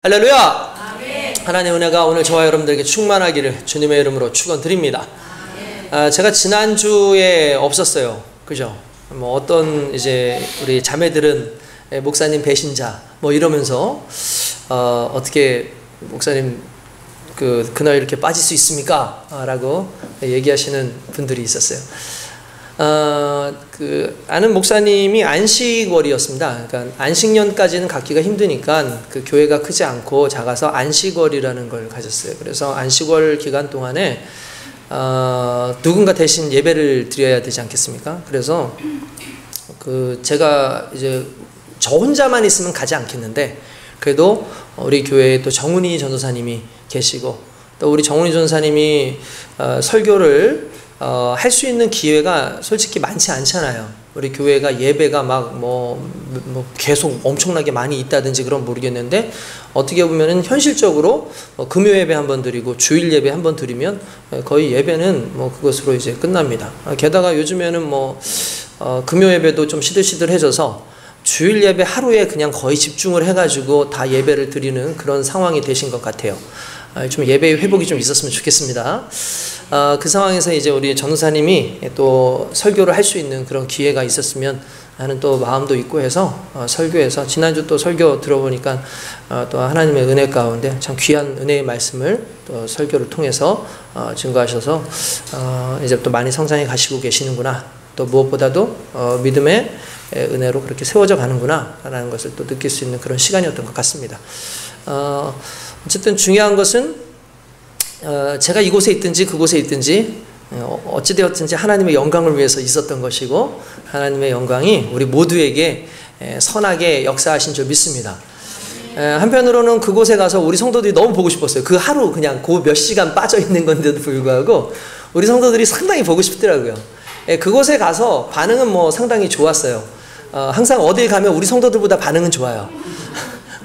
할렐루야! 아멘. 하나님의 은혜가 오늘 저와 여러분들에게 충만하기를 주님의 이름으로 축원드립니다. 제가 지난주에 없었어요. 그죠? 뭐 어떤 이제 우리 자매들은 목사님 배신자 뭐 이러면서 어떻게 목사님 그날 이렇게 빠질 수 있습니까? 라고 얘기하시는 분들이 있었어요. 아는 목사님이 안식월이었습니다. 그러니까 안식년까지는 갖기가 힘드니까 그 교회가 크지 않고 작아서 안식월이라는 걸 가졌어요. 그래서 안식월 기간 동안에 누군가 대신 예배를 드려야 되지 않겠습니까? 그래서 제가 이제 저 혼자만 있으면 가지 않겠는데 그래도 우리 교회에 또 정훈이 전도사님이 계시고 또 우리 정훈이 전도사님이 설교를 할 수 있는 기회가 솔직히 많지 않잖아요. 우리 교회가 예배가 막 계속 엄청나게 많이 있다든지 그런 모르겠는데 어떻게 보면은 현실적으로 금요 예배 한번 드리고 주일 예배 한번 드리면 거의 예배는 그것으로 이제 끝납니다. 게다가 요즘에는 금요 예배도 좀 시들시들해져서 주일 예배 하루에 그냥 거의 집중을 해가지고 다 예배를 드리는 그런 상황이 되신 것 같아요. 좀 예배의 회복이 좀 있었으면 좋겠습니다. 그 상황에서 이제 우리 전도사님이 또 설교를 할 수 있는 그런 기회가 있었으면 하는 또 마음도 있고 해서 설교에서 지난주 또 설교 들어보니까 또 하나님의 은혜 가운데 참 귀한 은혜의 말씀을 또 설교를 통해서 증거하셔서 이제 또 많이 성장해 가시고 계시는구나. 또 무엇보다도 믿음의 은혜로 그렇게 세워져 가는구나 라는 것을 또 느낄 수 있는 그런 시간이었던 것 같습니다. 어쨌든 중요한 것은 제가 이곳에 있든지 그곳에 있든지 어찌되었든지 하나님의 영광을 위해서 있었던 것이고 하나님의 영광이 우리 모두에게 선하게 역사하신 줄 믿습니다. 한편으로는 그곳에 가서 우리 성도들이 너무 보고 싶었어요. 그 하루 그냥 그 몇 시간 빠져 있는 건데도 불구하고 우리 성도들이 상당히 보고 싶더라고요. 그곳에 가서 반응은 상당히 좋았어요. 항상 어딜 가면 우리 성도들보다 반응은 좋아요.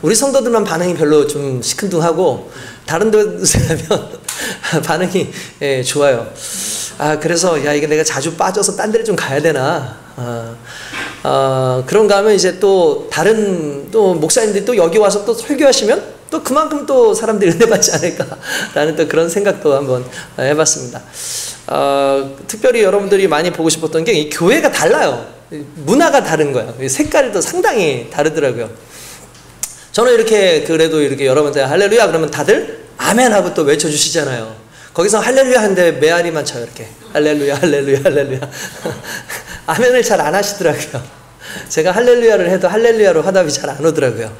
우리 성도들만 반응이 별로 좀 시큰둥하고 다른 곳에 가면 반응이 좋아요. 그래서 이게 내가 자주 빠져서 딴 데를 좀 가야 되나. 그런가 하면 이제 또 다른 또 목사님들이 또 여기 와서 또 설교하시면 또 그만큼 또 사람들이 은혜 받지 않을까라는 또 그런 생각도 한번 해봤습니다. 특별히 여러분들이 많이 보고 싶었던 게 이 교회가 달라요. 문화가 다른 거예요. 색깔도 상당히 다르더라고요. 저는 이렇게 그래도 이렇게 여러분들 할렐루야 그러면 다들 아멘 하고 또 외쳐주시잖아요. 거기서 할렐루야 하는데 메아리만 쳐요. 이렇게 할렐루야 할렐루야 할렐루야 아멘을 잘 안 하시더라고요. 제가 할렐루야를 해도 할렐루야로 화답이 잘 안 오더라고요.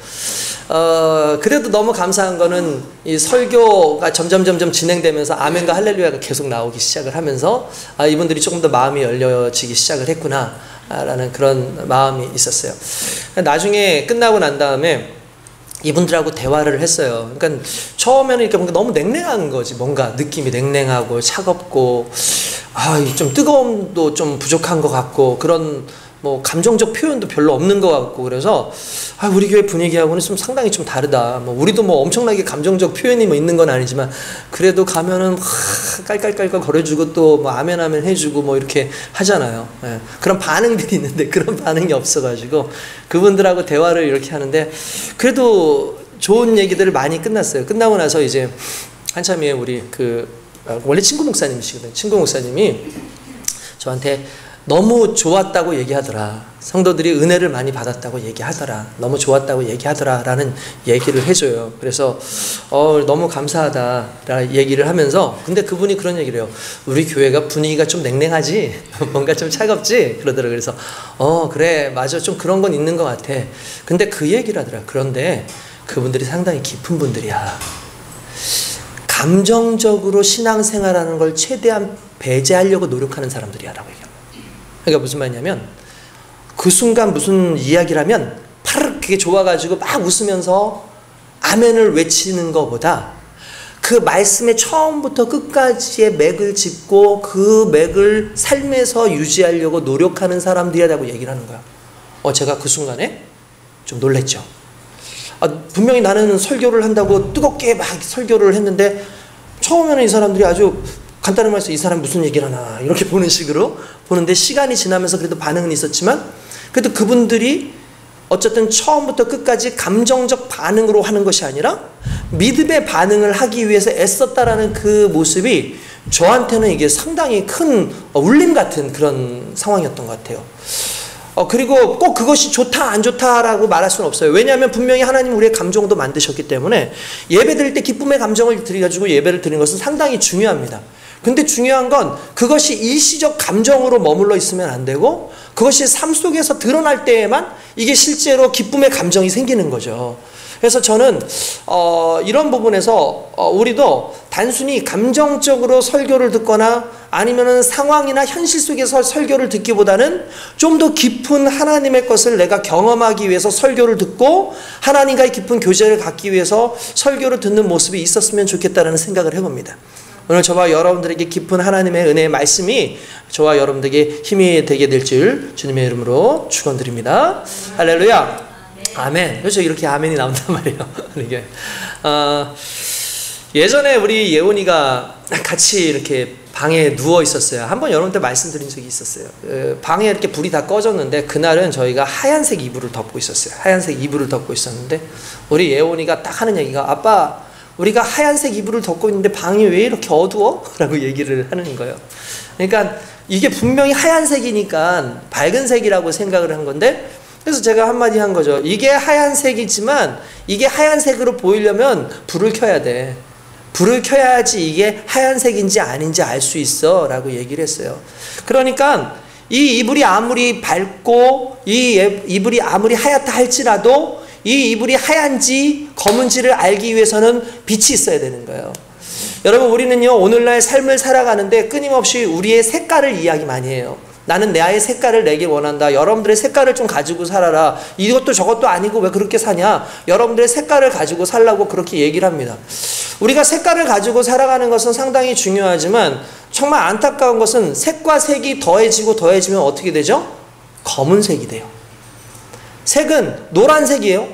그래도 너무 감사한 거는 이 설교가 점점 진행되면서 아멘과 할렐루야가 계속 나오기 시작을 하면서 이분들이 조금 더 마음이 열려지기 시작을 했구나 라는 그런 마음이 있었어요. 나중에 끝나고 난 다음에 이분들하고 대화를 했어요. 그러니까 처음에는 이렇게 뭔가 너무 냉랭한 거지. 뭔가 느낌이 냉랭하고 차갑고 좀 뜨거움도 좀 부족한 것 같고 그런 감정적 표현도 별로 없는 것 같고 그래서 우리 교회 분위기하고는 좀 상당히 좀 다르다. 우리도 엄청나게 감정적 표현이 있는 건 아니지만 그래도 가면은 깔깔깔깔 거려주고 또 아멘 아멘 해주고 이렇게 하잖아요. 그런 반응들이 있는데 그런 반응이 없어가지고 그분들하고 대화를 이렇게 하는데 그래도 좋은 얘기들을 많이 끝났어요. 끝나고 나서 이제 한참에 우리 원래 친구 목사님이시거든요. 친구 목사님이 저한테 너무 좋았다고 얘기하더라. 성도들이 은혜를 많이 받았다고 얘기하더라. 너무 좋았다고 얘기하더라 라는 얘기를 해줘요. 그래서 너무 감사하다 라 얘기를 하면서 근데 그분이 그런 얘기를 해요. 우리 교회가 분위기가 좀 냉랭하지? 뭔가 좀 차갑지? 그러더라고요. 그래서 그래 맞아 좀 그런 건 있는 것 같아. 근데 그 얘기를 하더라. 그런데 그분들이 상당히 깊은 분들이야. 감정적으로 신앙생활하는 걸 최대한 배제하려고 노력하는 사람들이야 라고 얘기해요. 그러니까 무슨 말이냐면 그 순간 무슨 이야기를 하면 파르르 그게 좋아가지고 막 웃으면서 아멘을 외치는 것보다 그 말씀의 처음부터 끝까지의 맥을 짚고 그 맥을 삶에서 유지하려고 노력하는 사람들이라고 얘기를 하는 거야. 제가 그 순간에 좀 놀랬죠. 분명히 나는 설교를 한다고 뜨겁게 막 설교를 했는데 처음에는 이 사람들이 아주 간단한 말해서 이 사람 무슨 얘기를 하나 이렇게 보는 식으로 보는데 시간이 지나면서 그래도 반응은 있었지만 그래도 그분들이 어쨌든 처음부터 끝까지 감정적 반응으로 하는 것이 아니라 믿음의 반응을 하기 위해서 애썼다라는 그 모습이 저한테는 이게 상당히 큰 울림 같은 그런 상황이었던 것 같아요. 그리고 꼭 그것이 좋다 안 좋다라고 말할 수는 없어요. 왜냐하면 분명히 하나님 우리의 감정도 만드셨기 때문에 예배 드릴 때 기쁨의 감정을 들여가지고 예배를 드리는 것은 상당히 중요합니다. 근데 중요한 건 그것이 일시적 감정으로 머물러 있으면 안 되고 그것이 삶 속에서 드러날 때에만 이게 실제로 기쁨의 감정이 생기는 거죠. 그래서 저는 이런 부분에서 우리도 단순히 감정적으로 설교를 듣거나 아니면은 상황이나 현실 속에서 설교를 듣기보다는 좀 더 깊은 하나님의 것을 내가 경험하기 위해서 설교를 듣고 하나님과의 깊은 교제를 갖기 위해서 설교를 듣는 모습이 있었으면 좋겠다는 생각을 해봅니다. 오늘 저와 여러분들에게 깊은 하나님의 은혜의 말씀이 저와 여러분들에게 힘이 되게 될 줄 주님의 이름으로 축원드립니다. 할렐루야. 아멘. 그렇죠. 이렇게 아멘이 나온단 말이에요. 이게 예전에 우리 예원이가 같이 이렇게 방에 누워 있었어요. 한번 여러분한테 말씀드린 적이 있었어요. 방에 이렇게 불이 다 꺼졌는데 그날은 저희가 하얀색 이불을 덮고 있었어요. 하얀색 이불을 덮고 있었는데 우리 예원이가 딱 하는 얘기가 아빠 우리가 하얀색 이불을 덮고 있는데 방이 왜 이렇게 어두워? 라고 얘기를 하는 거예요. 그러니까 이게 분명히 하얀색이니까 밝은 색이라고 생각을 한 건데 그래서 제가 한마디 한 거죠. 이게 하얀색이지만 이게 하얀색으로 보이려면 불을 켜야 돼. 불을 켜야지 이게 하얀색인지 아닌지 알 수 있어 라고 얘기를 했어요. 그러니까 이 이불이 아무리 밝고 이 이불이 아무리 하얗다 할지라도 이 이불이 하얀지 검은지를 알기 위해서는 빛이 있어야 되는 거예요. 여러분 우리는요 오늘날 삶을 살아가는데 끊임없이 우리의 색깔을 이야기 많이 해요. 나는 내 아이의 색깔을 내길 원한다. 여러분들의 색깔을 좀 가지고 살아라. 이것도 저것도 아니고 왜 그렇게 사냐. 여러분들의 색깔을 가지고 살라고 그렇게 얘기를 합니다. 우리가 색깔을 가지고 살아가는 것은 상당히 중요하지만 정말 안타까운 것은 색과 색이 더해지고 더해지면 어떻게 되죠? 검은색이 돼요. 색은 노란색이에요.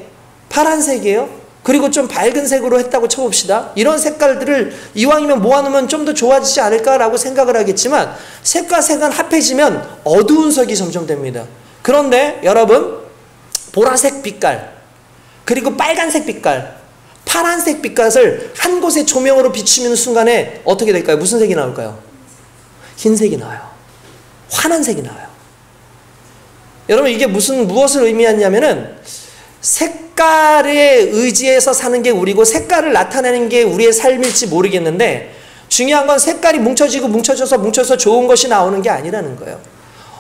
파란색이에요. 그리고 좀 밝은 색으로 했다고 쳐봅시다. 이런 색깔들을 이왕이면 모아놓으면 좀 더 좋아지지 않을까라고 생각을 하겠지만 색과 색은 합해지면 어두운 색이 점점 됩니다. 그런데 여러분 보라색 빛깔 그리고 빨간색 빛깔 파란색 빛깔을 한 곳에 조명으로 비추는 순간에 어떻게 될까요? 무슨 색이 나올까요? 흰색이 나와요. 환한 색이 나와요. 여러분 이게 무엇을 의미하냐면은 색깔에 의지해서 사는 게 우리고 색깔을 나타내는 게 우리의 삶일지 모르겠는데 중요한 건 색깔이 뭉쳐져서 좋은 것이 나오는 게 아니라는 거예요.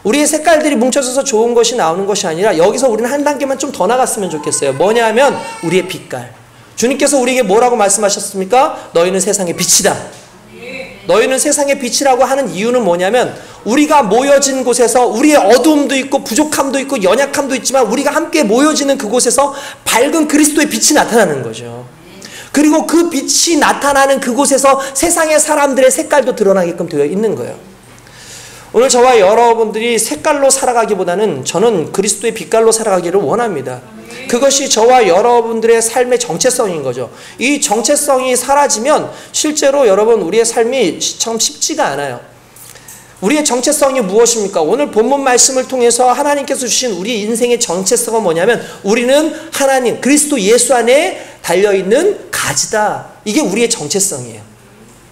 우리의 색깔들이 뭉쳐져서 좋은 것이 나오는 것이 아니라 여기서 우리는 한 단계만 좀 더 나갔으면 좋겠어요. 뭐냐 하면 우리의 빛깔. 주님께서 우리에게 뭐라고 말씀하셨습니까? 너희는 세상의 빛이다. 너희는 세상의 빛이라고 하는 이유는 뭐냐면 우리가 모여진 곳에서 우리의 어두움도 있고 부족함도 있고 연약함도 있지만 우리가 함께 모여지는 그곳에서 밝은 그리스도의 빛이 나타나는 거죠. 그리고 그 빛이 나타나는 그곳에서 세상의 사람들의 색깔도 드러나게끔 되어 있는 거예요. 오늘 저와 여러분들이 색깔로 살아가기보다는 저는 그리스도의 빛깔로 살아가기를 원합니다. 그것이 저와 여러분들의 삶의 정체성인 거죠. 이 정체성이 사라지면 실제로 여러분 우리의 삶이 참 쉽지가 않아요. 우리의 정체성이 무엇입니까? 오늘 본문 말씀을 통해서 하나님께서 주신 우리 인생의 정체성은 뭐냐면 우리는 하나님 그리스도 예수 안에 달려있는 가지다. 이게 우리의 정체성이에요.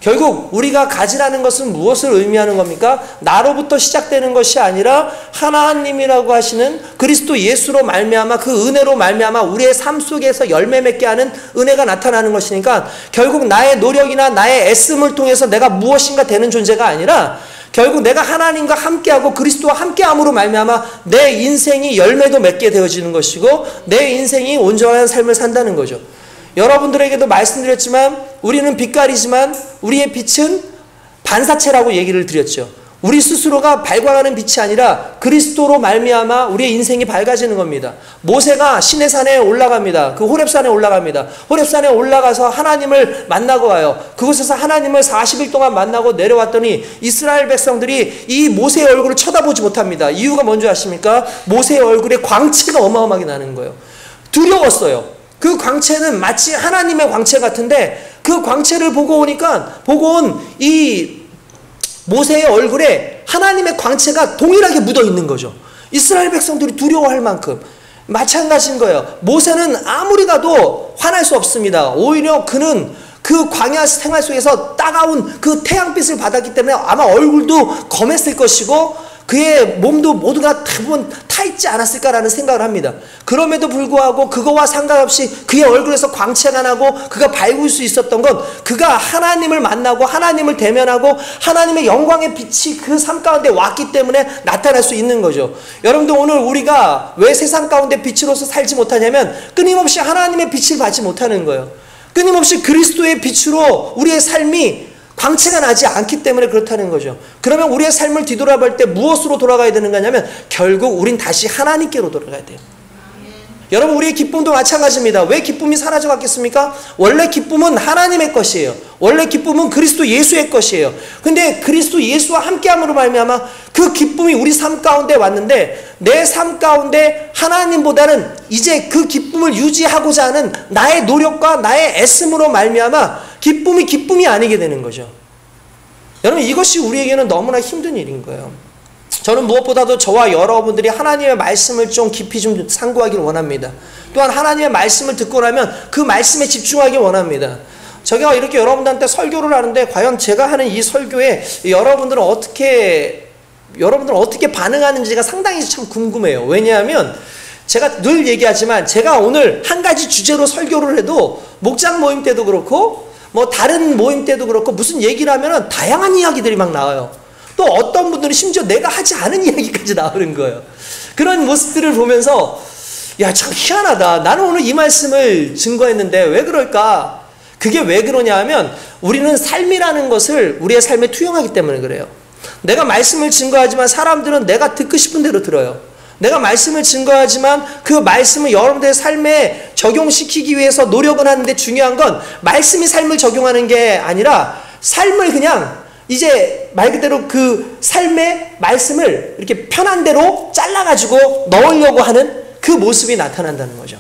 결국 우리가 가지라는 것은 무엇을 의미하는 겁니까? 나로부터 시작되는 것이 아니라 하나님이라고 하시는 그리스도 예수로 말미암아 그 은혜로 말미암아 우리의 삶 속에서 열매 맺게 하는 은혜가 나타나는 것이니까 결국 나의 노력이나 나의 애씀을 통해서 내가 무엇인가 되는 존재가 아니라 결국 내가 하나님과 함께하고 그리스도와 함께함으로 말미암아 내 인생이 열매도 맺게 되어지는 것이고 내 인생이 온전한 삶을 산다는 거죠. 여러분들에게도 말씀드렸지만 우리는 빛깔이지만 우리의 빛은 반사체라고 얘기를 드렸죠. 우리 스스로가 발광하는 빛이 아니라 그리스도로 말미암아 우리의 인생이 밝아지는 겁니다. 모세가 시내산에 올라갑니다. 그 호렙산에 올라갑니다. 호렙산에 올라가서 하나님을 만나고 와요. 그곳에서 하나님을 40일 동안 만나고 내려왔더니 이스라엘 백성들이 이 모세의 얼굴을 쳐다보지 못합니다. 이유가 뭔지 아십니까? 모세의 얼굴에 광채가 어마어마하게 나는 거예요. 두려웠어요. 그 광채는 마치 하나님의 광채 같은데 그 광채를 보고 온 이 모세의 얼굴에 하나님의 광채가 동일하게 묻어 있는 거죠. 이스라엘 백성들이 두려워할 만큼. 마찬가지인 거예요. 모세는 아무리 가도 화날 수 없습니다. 오히려 그는 그 광야 생활 속에서 따가운 그 태양빛을 받았기 때문에 아마 얼굴도 검했을 것이고 그의 몸도 모두가 대부분 타있지 않았을까라는 생각을 합니다. 그럼에도 불구하고 그거와 상관없이 그의 얼굴에서 광채가 나고 그가 밝을 수 있었던 건 그가 하나님을 만나고 하나님을 대면하고 하나님의 영광의 빛이 그 삶 가운데 왔기 때문에 나타날 수 있는 거죠. 여러분들 오늘 우리가 왜 세상 가운데 빛으로서 살지 못하냐면 끊임없이 하나님의 빛을 받지 못하는 거예요. 끊임없이 그리스도의 빛으로 우리의 삶이 광채가 나지 않기 때문에 그렇다는 거죠. 그러면 우리의 삶을 뒤돌아볼 때 무엇으로 돌아가야 되는 거냐면 결국 우린 다시 하나님께로 돌아가야 돼요. 여러분 우리의 기쁨도 마찬가지입니다. 왜 기쁨이 사라져 갔겠습니까? 원래 기쁨은 하나님의 것이에요. 원래 기쁨은 그리스도 예수의 것이에요. 근데 그리스도 예수와 함께함으로 말미암아 그 기쁨이 우리 삶 가운데 왔는데 내 삶 가운데 하나님보다는 이제 그 기쁨을 유지하고자 하는 나의 노력과 나의 애씀으로 말미암아 기쁨이 아니게 되는 거죠. 여러분 이것이 우리에게는 너무나 힘든 일인 거예요. 저는 무엇보다도 저와 여러분들이 하나님의 말씀을 좀 깊이 좀 상고하기를 원합니다. 또한 하나님의 말씀을 듣고 나면 그 말씀에 집중하기 원합니다. 제가 이렇게 여러분들한테 설교를 하는데 과연 제가 하는 이 설교에 여러분들은 어떻게 반응하는지가 상당히 참 궁금해요. 왜냐하면 제가 늘 얘기하지만 제가 오늘 한 가지 주제로 설교를 해도 목장 모임 때도 그렇고 뭐 다른 모임 때도 그렇고 무슨 얘기를 하면은 다양한 이야기들이 막 나와요. 또 어떤 분들은 심지어 내가 하지 않은 이야기까지 나오는 거예요. 그런 모습들을 보면서 야, 참 희한하다. 나는 오늘 이 말씀을 증거했는데 왜 그럴까? 그게 왜 그러냐 하면 우리는 삶이라는 것을 우리의 삶에 투영하기 때문에 그래요. 내가 말씀을 증거하지만 사람들은 내가 듣고 싶은 대로 들어요. 내가 말씀을 증거하지만 그 말씀을 여러분들의 삶에 적용시키기 위해서 노력을 하는데 중요한 건 말씀이 삶을 적용하는 게 아니라 삶을 그냥 이제 말 그대로 그 삶의 말씀을 이렇게 편한 대로 잘라가지고 넣으려고 하는 그 모습이 나타난다는 거죠.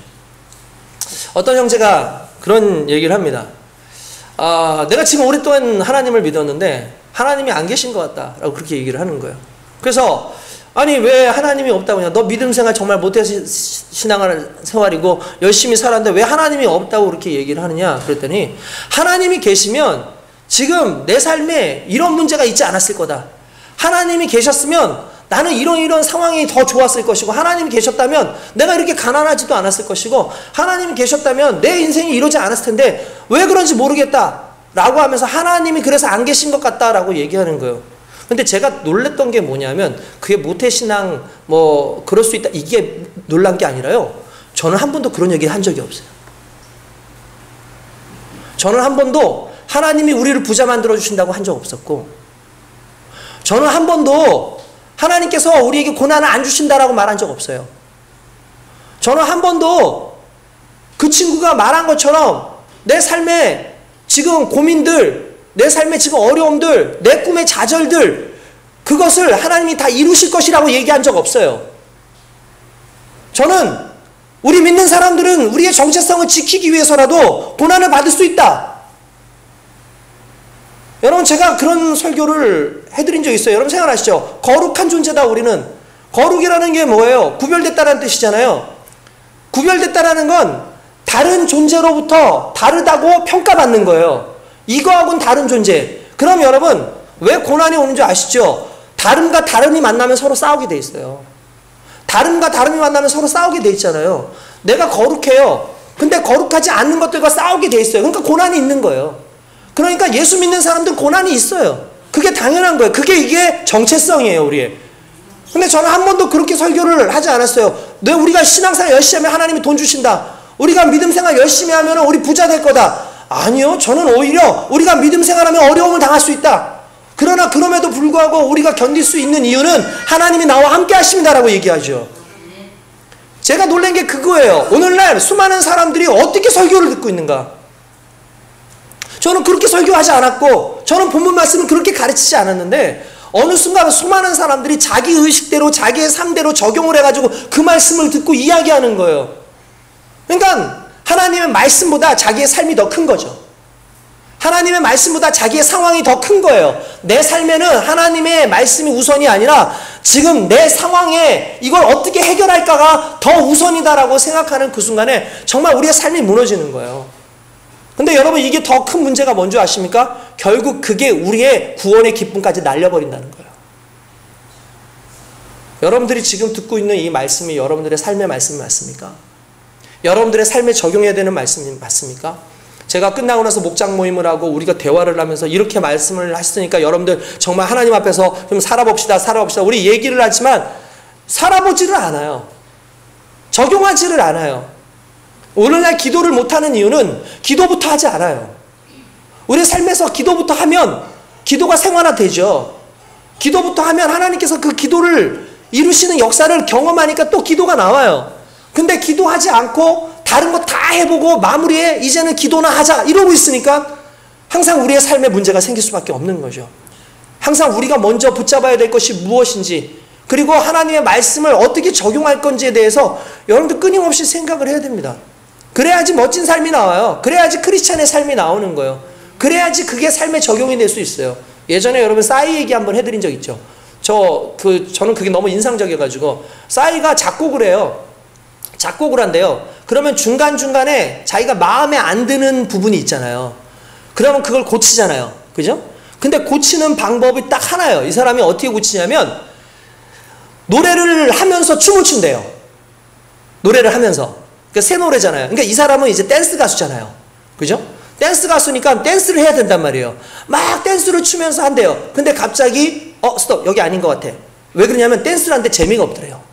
어떤 형제가 그런 얘기를 합니다. 내가 지금 오랫동안 하나님을 믿었는데 하나님이 안 계신 것 같다라고 그렇게 얘기를 하는 거예요. 그래서 아니 왜 하나님이 없다고 하냐, 너 믿음 생활 정말 못해서 신앙생활이고 열심히 살았는데 왜 하나님이 없다고 그렇게 얘기를 하느냐 그랬더니 하나님이 계시면 지금 내 삶에 이런 문제가 있지 않았을 거다. 하나님이 계셨으면 나는 이런 상황이 더 좋았을 것이고 하나님이 계셨다면 내가 이렇게 가난하지도 않았을 것이고 하나님이 계셨다면 내 인생이 이러지 않았을 텐데 왜 그런지 모르겠다 라고 하면서 하나님이 그래서 안 계신 것 같다라고 얘기하는 거예요. 근데 제가 놀랬던 게 뭐냐면 그게 모태신앙 뭐 그럴 수 있다 이게 놀란 게 아니라요. 저는 한 번도 그런 얘기를 한 적이 없어요. 저는 한 번도 하나님이 우리를 부자 만들어 주신다고 한 적 없었고 저는 한 번도 하나님께서 우리에게 고난을 안 주신다라고 말한 적 없어요. 저는 한 번도 그 친구가 말한 것처럼 내 삶에 지금 고민들, 내 삶에 지금 어려움들, 내 꿈의 좌절들 그것을 하나님이 다 이루실 것이라고 얘기한 적 없어요. 저는 우리 믿는 사람들은 우리의 정체성을 지키기 위해서라도 고난을 받을 수 있다. 여러분 제가 그런 설교를 해드린 적 있어요. 여러분 생각나시죠? 거룩한 존재다 우리는. 거룩이라는 게 뭐예요? 구별됐다는 뜻이잖아요. 구별됐다라는 건 다른 존재로부터 다르다고 평가받는 거예요. 이거하고는 다른 존재. 그럼 여러분 왜 고난이 오는 줄 아시죠? 다름과 다름이 만나면 서로 싸우게 돼 있어요. 다름과 다름이 만나면 서로 싸우게 돼 있잖아요. 내가 거룩해요. 근데 거룩하지 않는 것들과 싸우게 돼 있어요. 그러니까 고난이 있는 거예요. 그러니까 예수 믿는 사람들은 고난이 있어요. 그게 당연한 거예요. 이게 정체성이에요, 우리의. 근데 저는 한 번도 그렇게 설교를 하지 않았어요. 왜 우리가 신앙생활 열심히 하면 하나님이 돈 주신다. 우리가 믿음생활 열심히 하면 우리 부자 될 거다. 아니요. 저는 오히려 우리가 믿음생활하면 어려움을 당할 수 있다. 그러나 그럼에도 불구하고 우리가 견딜 수 있는 이유는 하나님이 나와 함께 하십니다라고 얘기하죠. 제가 놀란 게 그거예요. 오늘날 수많은 사람들이 어떻게 설교를 듣고 있는가. 저는 그렇게 설교하지 않았고 저는 본문 말씀을 그렇게 가르치지 않았는데 어느 순간 수많은 사람들이 자기 의식대로 자기의 삶대로 적용을 해가지고 그 말씀을 듣고 이야기하는 거예요. 그러니까 하나님의 말씀보다 자기의 삶이 더 큰 거죠. 하나님의 말씀보다 자기의 상황이 더 큰 거예요. 내 삶에는 하나님의 말씀이 우선이 아니라 지금 내 상황에 이걸 어떻게 해결할까가 더 우선이다라고 생각하는 그 순간에 정말 우리의 삶이 무너지는 거예요. 근데 여러분, 이게 더 큰 문제가 뭔지 아십니까? 결국 그게 우리의 구원의 기쁨까지 날려버린다는 거예요. 여러분들이 지금 듣고 있는 이 말씀이 여러분들의 삶의 말씀이 맞습니까? 여러분들의 삶에 적용해야 되는 말씀이 맞습니까? 제가 끝나고 나서 목장 모임을 하고 우리가 대화를 하면서 이렇게 말씀을 했으니까 여러분들 정말 하나님 앞에서 좀 살아봅시다. 우리 얘기를 하지만 살아보지를 않아요. 적용하지를 않아요. 오늘날 기도를 못하는 이유는 기도부터 하지 않아요. 우리 삶에서 기도부터 하면 기도가 생활화되죠. 기도부터 하면 하나님께서 그 기도를 이루시는 역사를 경험하니까 또 기도가 나와요. 근데 기도하지 않고 다른 거 다 해보고 마무리에 이제는 기도나 하자 이러고 있으니까 항상 우리의 삶에 문제가 생길 수밖에 없는 거죠. 항상 우리가 먼저 붙잡아야 될 것이 무엇인지, 그리고 하나님의 말씀을 어떻게 적용할 건지에 대해서 여러분들 끊임없이 생각을 해야 됩니다. 그래야지 멋진 삶이 나와요. 그래야지 크리스찬의 삶이 나오는 거예요. 그래야지 그게 삶에 적용이 될 수 있어요. 예전에 여러분 싸이 얘기 한번 해드린 적 있죠. 저는 그게 너무 인상적이어가지고, 싸이가 작곡을 해요. 작곡을 한대요. 그러면 중간중간에 자기가 마음에 안 드는 부분이 있잖아요. 그러면 그걸 고치잖아요. 그죠? 근데 고치는 방법이 딱 하나예요. 이 사람이 어떻게 고치냐면 노래를 하면서 춤을 춘대요. 노래를 하면서. 그러니까 새 노래잖아요. 그러니까 이 사람은 이제 댄스 가수잖아요. 그죠? 댄스 가수니까 댄스를 해야 된단 말이에요. 막 댄스를 추면서 한대요. 근데 갑자기 스톱, 여기 아닌 것 같아. 왜 그러냐면 댄스를 하는데 재미가 없더래요.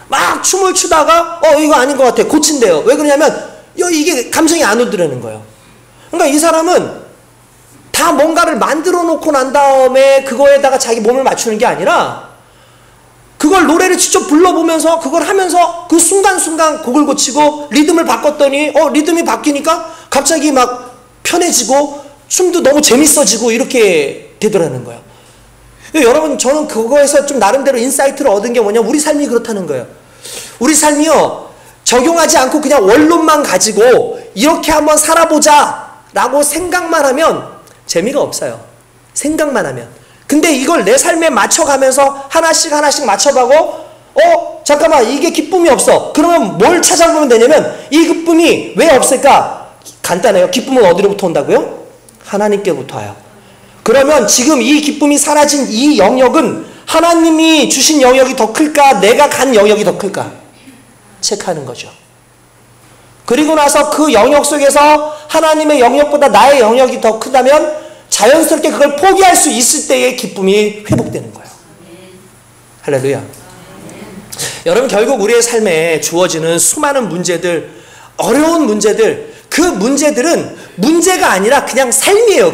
막 춤을 추다가 이거 아닌 것 같아. 고친대요. 왜 그러냐면 이게 감정이 안 오더라는 거예요. 그러니까 이 사람은 다 뭔가를 만들어 놓고 난 다음에 그거에다가 자기 몸을 맞추는 게 아니라 그걸 노래를 직접 불러보면서 그걸 하면서 그 순간순간 곡을 고치고 리듬을 바꿨더니 리듬이 바뀌니까 갑자기 막 편해지고 춤도 너무 재밌어지고 이렇게 되더라는 거예요. 여러분, 저는 그거에서 좀 나름대로 인사이트를 얻은 게 뭐냐면 우리 삶이 그렇다는 거예요. 우리 삶이요, 적용하지 않고 그냥 원론만 가지고 이렇게 한번 살아보자 라고 생각만 하면 재미가 없어요. 생각만 하면. 근데 이걸 내 삶에 맞춰가면서 하나씩 맞춰가고 잠깐만, 이게 기쁨이 없어. 그러면 뭘 찾아보면 되냐면 이 기쁨이 왜 없을까? 간단해요. 기쁨은 어디로부터 온다고요? 하나님께부터 와요. 그러면 지금 이 기쁨이 사라진 이 영역은 하나님이 주신 영역이 더 클까? 내가 간 영역이 더 클까? 체크하는 거죠. 그리고 나서 그 영역 속에서 하나님의 영역보다 나의 영역이 더 크다면 자연스럽게 그걸 포기할 수 있을 때의 기쁨이 회복되는 거예요. 할렐루야. 여러분, 결국 우리의 삶에 주어지는 수많은 문제들, 어려운 문제들, 그 문제들은 문제가 아니라 그냥 삶이에요.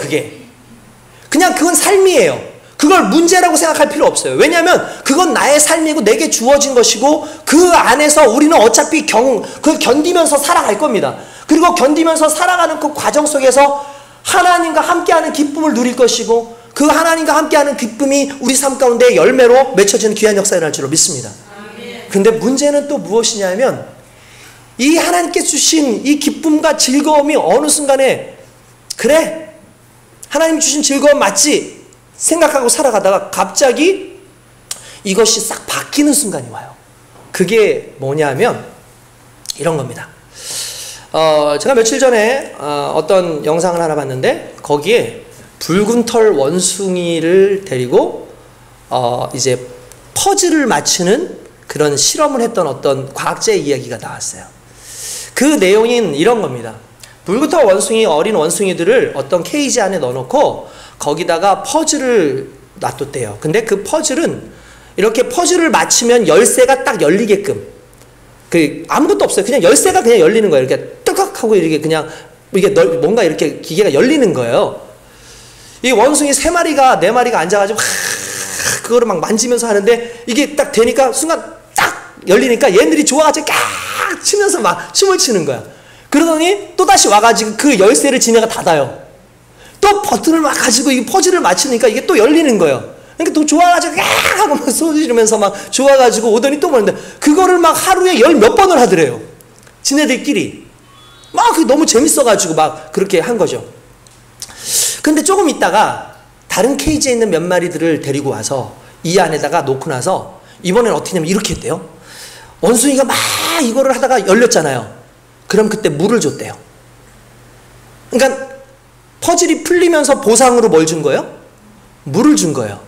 그냥 그건 삶이에요. 그걸 문제라고 생각할 필요 없어요. 왜냐하면 그건 나의 삶이고 내게 주어진 것이고 그 안에서 우리는 어차피 그걸 견디면서 살아갈 겁니다. 그리고 견디면서 살아가는 그 과정 속에서 하나님과 함께하는 기쁨을 누릴 것이고 그 하나님과 함께하는 기쁨이 우리 삶 가운데 열매로 맺혀지는 귀한 역사가 일어날 줄로 믿습니다. 그런데 문제는 또 무엇이냐면 이 하나님께 주신 이 기쁨과 즐거움이 어느 순간에 그래, 하나님 주신 즐거움 맞지? 생각하고 살아가다가 갑자기 이것이 싹 바뀌는 순간이 와요. 그게 뭐냐면 이런 겁니다. 제가 며칠 전에 어떤 영상을 하나 봤는데 거기에 붉은 털 원숭이를 데리고 이제 퍼즐을 맞추는 그런 실험을 했던 어떤 과학자의 이야기가 나왔어요. 그 내용은 이런 겁니다. 붉은 털 원숭이, 어린 원숭이들을 어떤 케이지 안에 넣어놓고 거기다가 퍼즐을 놔뒀대요. 근데 그 퍼즐은 이렇게 퍼즐을 맞추면 열쇠가 딱 열리게끔, 아무것도 없어요. 그냥 열쇠가 그냥 열리는 거예요. 이렇게 뜨걱 하고 이렇게 그냥 이게 뭔가 이렇게 기계가 열리는 거예요. 이 원숭이 3마리가 4마리가 앉아가지고 그거를 막 만지면서 하는데 이게 딱 되니까 순간 딱 열리니까 얘네들이 좋아가지고 깍 치면서 막 춤을 추는 거야. 그러더니 또다시 와가지고 그 열쇠를 지네가 닫아요. 또 버튼을 막 가지고 이 퍼즐을 맞추니까 이게 또 열리는 거예요. 그러니까 또 좋아가지고 야 하고 막 소리 지르면서 막 좋아가지고 오더니 또 뭐는데 그거를 막 하루에 10몇 번을 하더래요. 지네들끼리. 막 그게 너무 재밌어가지고 막 그렇게 한 거죠. 근데 조금 있다가 다른 케이지에 있는 몇 마리들을 데리고 와서 이 안에다가 놓고 나서 이번엔 어떻게 하냐면 이렇게 했대요. 원숭이가 막 이거를 하다가 열렸잖아요. 그럼 그때 물을 줬대요. 그러니까 퍼즐이 풀리면서 보상으로 뭘 준 거예요? 물을 준 거예요.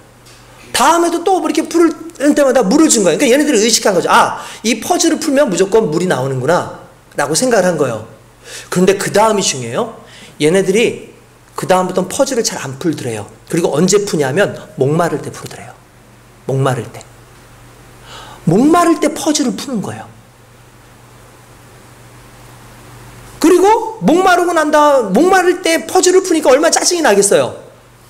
다음에도 또 이렇게 풀을 때마다 물을 준 거예요. 그러니까 얘네들이 의식한 거죠. 아, 이 퍼즐을 풀면 무조건 물이 나오는구나 라고 생각을 한 거예요. 그런데 그 다음이 중요해요. 얘네들이 그 다음부터는 퍼즐을 잘 안 풀더래요. 그리고 언제 푸냐면 목마를 때 풀더래요. 목마를 때. 목마를 때 퍼즐을 푸는 거예요. 그리고 목마를 때 퍼즐을 푸니까 얼마나 짜증이 나겠어요.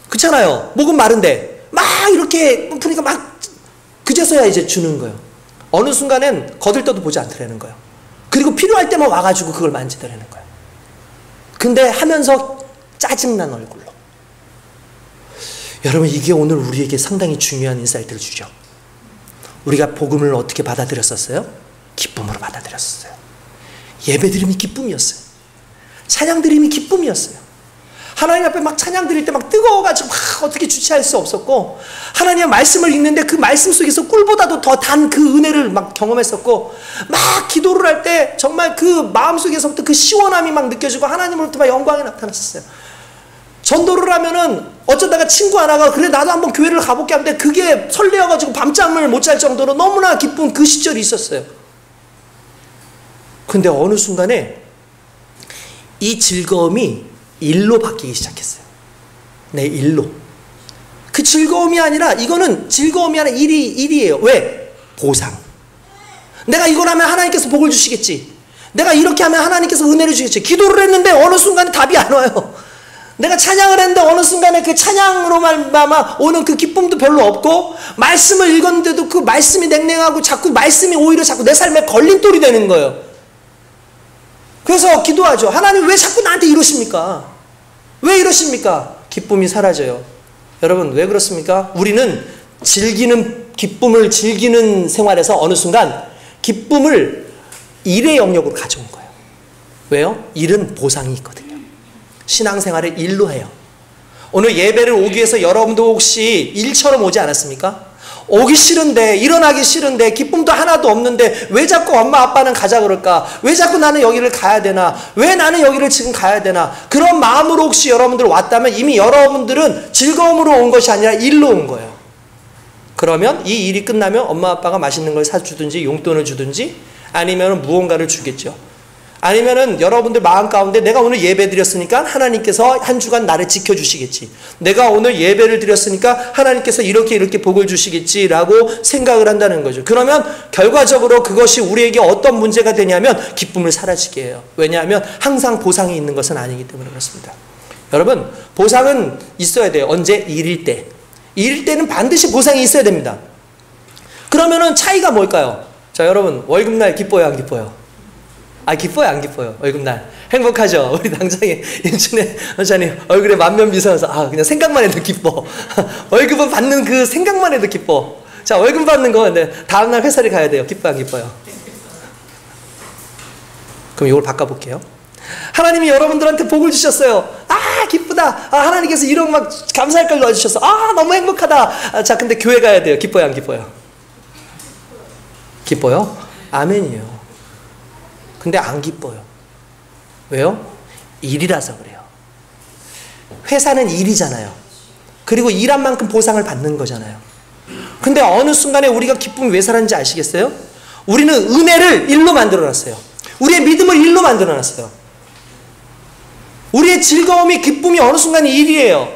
그렇잖아요. 목은 마른데 막 이렇게 푸니까 막 그제서야 이제 주는 거예요. 어느 순간엔 거들떠도 보지 않더라는 거예요. 그리고 필요할 때만 와가지고 그걸 만지더라는 거예요. 근데 하면서 짜증난 얼굴로. 여러분, 이게 오늘 우리에게 상당히 중요한 인사이트를 주죠. 우리가 복음을 어떻게 받아들였었어요? 기쁨으로 받아들였어요. 예배드림이 기쁨이었어요. 찬양드림이 기쁨이었어요. 하나님 앞에 막 찬양 드릴 때 막 뜨거워가지고 막 어떻게 주체할 수 없었고, 하나님의 말씀을 읽는데 그 말씀 속에서 꿀보다도 더 단 그 은혜를 막 경험했었고, 막 기도를 할 때 정말 그 마음 속에서부터 그 시원함이 막 느껴지고 하나님으로부터 막 영광이 나타났었어요. 전도를 하면은 어쩌다가 친구 하나가 그래 나도 한번 교회를 가볼게 하는데 그게 설레어가지고 밤잠을 못 잘 정도로 너무나 기쁜 그 시절이 있었어요. 근데 어느 순간에 이 즐거움이 일로 바뀌기 시작했어요. 네, 일로. 그 즐거움이 아니라, 이거는 즐거움이 아니라 일이에요. 왜? 보상. 내가 이걸 하면 하나님께서 복을 주시겠지. 내가 이렇게 하면 하나님께서 은혜를 주시겠지. 기도를 했는데 어느 순간에 답이 안 와요. 내가 찬양을 했는데 어느 순간에 그 찬양으로만 오는 그 기쁨도 별로 없고, 말씀을 읽었는데도 그 말씀이 냉랭하고 자꾸 말씀이 오히려 자꾸 내 삶에 걸림돌이 되는 거예요. 그래서 기도하죠. 하나님 왜 자꾸 나한테 이러십니까? 왜 이러십니까? 기쁨이 사라져요. 여러분, 왜 그렇습니까? 우리는 기쁨을 즐기는 생활에서 어느 순간 기쁨을 일의 영역으로 가져온 거예요. 왜요? 일은 보상이 있거든요. 신앙생활을 일로 해요. 오늘 예배를 오기 위해서 여러분도 혹시 일처럼 오지 않았습니까? 오기 싫은데, 일어나기 싫은데, 기쁨도 하나도 없는데 왜 자꾸 엄마 아빠는 가자 그럴까? 왜 자꾸 나는 여기를 가야 되나? 왜 나는 여기를 지금 가야 되나? 그런 마음으로 혹시 여러분들 왔다면 이미 여러분들은 즐거움으로 온 것이 아니라 일로 온 거예요. 그러면 이 일이 끝나면 엄마 아빠가 맛있는 걸 사주든지 용돈을 주든지 아니면 무언가를 주겠죠. 아니면은 여러분들 마음 가운데 내가 오늘 예배 드렸으니까 하나님께서 한 주간 나를 지켜주시겠지. 내가 오늘 예배를 드렸으니까 하나님께서 이렇게 복을 주시겠지라고 생각을 한다는 거죠. 그러면 결과적으로 그것이 우리에게 어떤 문제가 되냐면 기쁨을 사라지게 해요. 왜냐하면 항상 보상이 있는 것은 아니기 때문에 그렇습니다. 여러분, 보상은 있어야 돼요. 언제? 일일 때. 일일 때는 반드시 보상이 있어야 됩니다. 그러면은 차이가 뭘까요? 자, 여러분, 월급날 기뻐요, 안 기뻐요? 아, 기뻐요, 안 기뻐요? 월급날 행복하죠? 우리 당장에 인천에 원장님 얼굴에 만면 미소여서 그냥 생각만 해도 기뻐. 월급은 받는 그 생각만 해도 기뻐. 자, 월급 받는 거 근데 다음날 회사를 가야 돼요. 기뻐요, 안 기뻐요? 그럼 이걸 바꿔볼게요. 하나님이 여러분들한테 복을 주셨어요. 기쁘다. 하나님께서 이런 막 감사할 걸 넣어주셨어. 너무 행복하다. 자, 근데 교회 가야 돼요. 기뻐요, 안 기뻐요? 기뻐요? 아멘이에요. 근데 안 기뻐요. 왜요? 일이라서 그래요. 회사는 일이잖아요. 그리고 일한 만큼 보상을 받는 거잖아요. 근데 어느 순간에 우리가 기쁨이 왜 사라진지 아시겠어요? 우리는 은혜를 일로 만들어놨어요. 우리의 믿음을 일로 만들어놨어요. 우리의 즐거움이, 기쁨이 어느 순간 일이에요.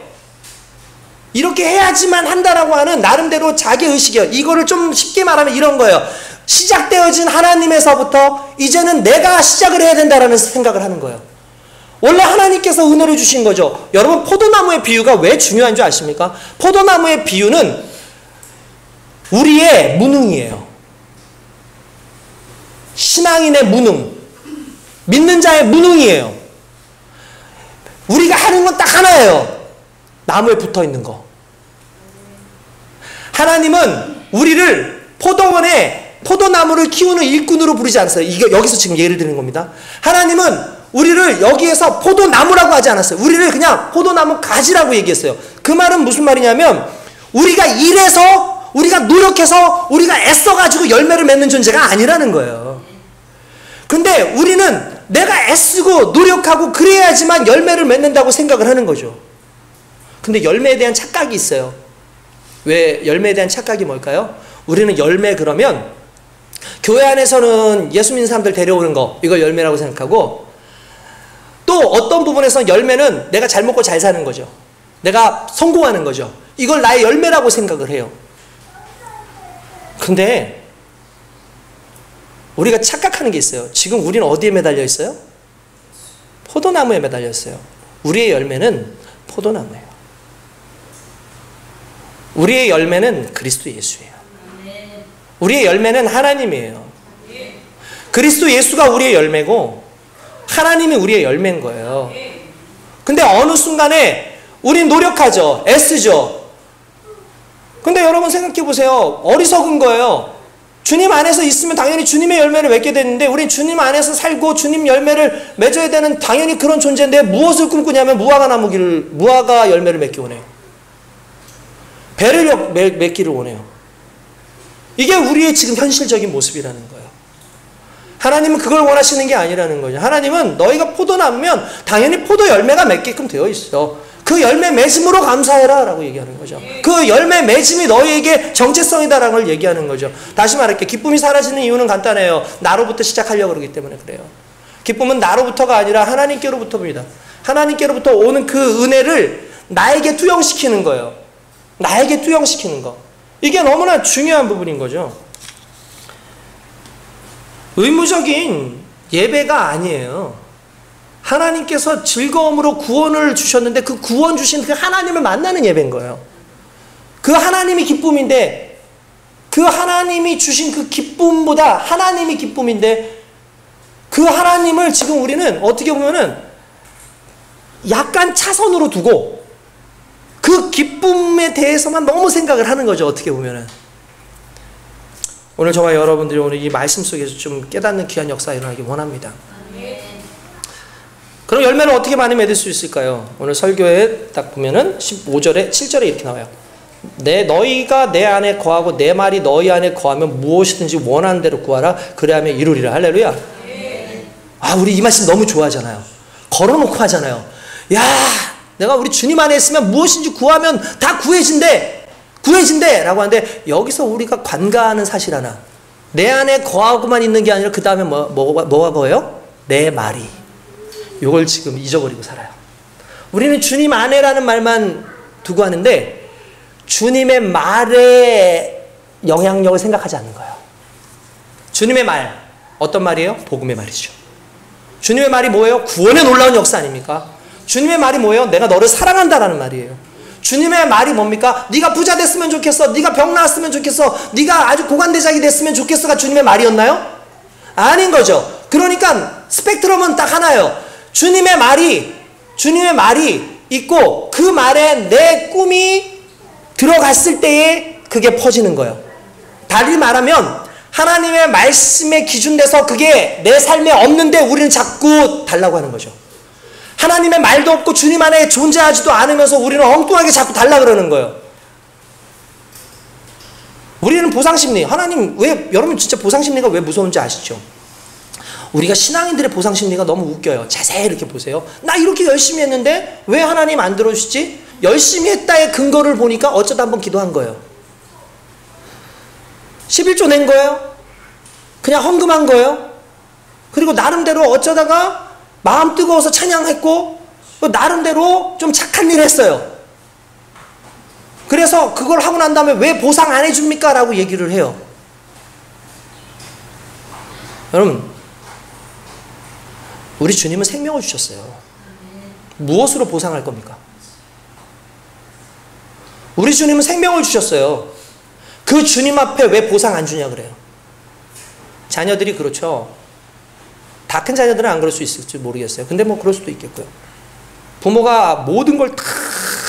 이렇게 해야지만 한다라고 하는 나름대로 자기의식이에요. 이거를 좀 쉽게 말하면 이런 거예요. 시작되어진 하나님에서부터 이제는 내가 시작을 해야 된다라는 생각을 하는 거예요. 원래 하나님께서 은혜를 주신 거죠. 여러분, 포도나무의 비유가 왜 중요한 줄 아십니까? 포도나무의 비유는 우리의 무능이에요. 신앙인의 무능, 믿는 자의 무능이에요. 우리가 하는 건 딱 하나예요. 나무에 붙어 있는 거. 하나님은 우리를 포도나무를 키우는 일꾼으로 부르지 않았어요. 이게 여기서 지금 예를 드는 겁니다. 하나님은 우리를 여기에서 포도나무라고 하지 않았어요. 우리를 그냥 포도나무 가지라고 얘기했어요. 그 말은 무슨 말이냐면 우리가 일해서 우리가 노력해서 우리가 애써가지고 열매를 맺는 존재가 아니라는 거예요. 근데 우리는 내가 애쓰고 노력하고 그래야지만 열매를 맺는다고 생각을 하는 거죠. 근데 열매에 대한 착각이 있어요. 왜 열매에 대한 착각이 뭘까요? 우리는 열매 그러면 교회 안에서는 예수 믿는 사람들 데려오는 거 이걸 열매라고 생각하고 또 어떤 부분에서 열매는 내가 잘 먹고 잘 사는 거죠. 내가 성공하는 거죠. 이걸 나의 열매라고 생각을 해요. 근데 우리가 착각하는 게 있어요. 지금 우리는 어디에 매달려 있어요? 포도나무에 매달려 있어요. 우리의 열매는 포도나무예요. 우리의 열매는 그리스도 예수예요. 우리의 열매는 하나님이에요. 그리스도 예수가 우리의 열매고 하나님이 우리의 열매인 거예요. 근데 어느 순간에 우린 노력하죠. 애쓰죠. 근데 여러분 생각해 보세요. 어리석은 거예요. 주님 안에서 있으면 당연히 주님의 열매를 맺게 되는데 우린 주님 안에서 살고 주님 열매를 맺어야 되는 당연히 그런 존재인데 무엇을 꿈꾸냐면 무화과 열매를 맺기 원해요. 배를 맺기를 원해요. 이게 우리의 지금 현실적인 모습이라는 거예요. 하나님은 그걸 원하시는 게 아니라는 거죠. 하나님은 너희가 포도나무면 당연히 포도 열매가 맺게끔 되어 있어. 그 열매 맺음으로 감사해라 라고 얘기하는 거죠. 그 열매 맺음이 너희에게 정체성이다라는 걸 얘기하는 거죠. 다시 말할게. 기쁨이 사라지는 이유는 간단해요. 나로부터 시작하려고 그러기 때문에 그래요. 기쁨은 나로부터가 아니라 하나님께로부터입니다. 하나님께로부터 오는 그 은혜를 나에게 투영시키는 거예요. 나에게 투영시키는 거. 이게 너무나 중요한 부분인 거죠. 의무적인 예배가 아니에요. 하나님께서 즐거움으로 구원을 주셨는데 그 구원 주신 그 하나님을 만나는 예배인 거예요. 그 하나님이 기쁨인데 그 하나님이 주신 그 기쁨보다 하나님이 기쁨인데 그 하나님을 지금 우리는 어떻게 보면은 약간 차선으로 두고 그 기쁨에 대해서만 너무 생각을 하는 거죠. 어떻게 보면은. 오늘 저와 여러분들이 오늘 이 말씀 속에서 좀 깨닫는 귀한 역사 일어나기 원합니다. 그럼 열매를 어떻게 많이 맺을 수 있을까요? 오늘 설교에 딱 보면은 15절에 7절에 이렇게 나와요. 너희가 내 안에 거하고 내 말이 너희 안에 거하면 무엇이든지 원하는 대로 구하라. 그래야면 이루리라. 할렐루야. 아, 우리 이 말씀 너무 좋아하잖아요. 걸어놓고 하잖아요. 야, 내가 우리 주님 안에 있으면 무엇인지 구하면 다 구해진대 라고 하는데 여기서 우리가 관가하는 사실 하나. 내 안에 거하고만 있는 게 아니라 그 다음에 뭐가 거예요? 내 말이. 이걸 지금 잊어버리고 살아요. 우리는 주님 안에라는 말만 두고 하는데 주님의 말의 영향력을 생각하지 않는 거예요. 주님의 말, 어떤 말이에요? 복음의 말이죠. 주님의 말이 뭐예요? 구원의 놀라운 역사 아닙니까? 주님의 말이 뭐예요? 내가 너를 사랑한다라는 말이에요. 주님의 말이 뭡니까? 네가 부자 됐으면 좋겠어. 네가 병 나았으면 좋겠어. 네가 아주 고관대장이 됐으면 좋겠어가 주님의 말이었나요? 아닌 거죠. 그러니까 스펙트럼은 딱 하나예요. 주님의 말이 있고 그 말에 내 꿈이 들어갔을 때에 그게 퍼지는 거예요. 달리 말하면 하나님의 말씀에 기준돼서 그게 내 삶에 없는데 우리는 자꾸 달라고 하는 거죠. 하나님의 말도 없고 주님 안에 존재하지도 않으면서 우리는 엉뚱하게 자꾸 달라 그러는 거예요. 우리는 보상심리. 하나님 여러분 진짜 보상심리가 왜 무서운지 아시죠? 우리가 신앙인들의 보상심리가 너무 웃겨요. 자세히 이렇게 보세요. 나 이렇게 열심히 했는데 왜 하나님 안 들어주시지? 열심히 했다의 근거를 보니까 어쩌다 한번 기도한 거예요. 11조 낸 거예요. 그냥 헌금한 거예요. 그리고 나름대로 어쩌다가 마음 뜨거워서 찬양했고 나름대로 좀 착한 일 했어요. 그래서 그걸 하고 난 다음에 왜 보상 안 해줍니까? 라고 얘기를 해요. 여러분, 우리 주님은 생명을 주셨어요. 무엇으로 보상할 겁니까? 우리 주님은 생명을 주셨어요. 그 주님 앞에 왜 보상 안 주냐 그래요. 자녀들이 그렇죠. 다 큰 자녀들은 안 그럴 수 있을지 모르겠어요. 근데 뭐 그럴 수도 있겠고요. 부모가 모든 걸 다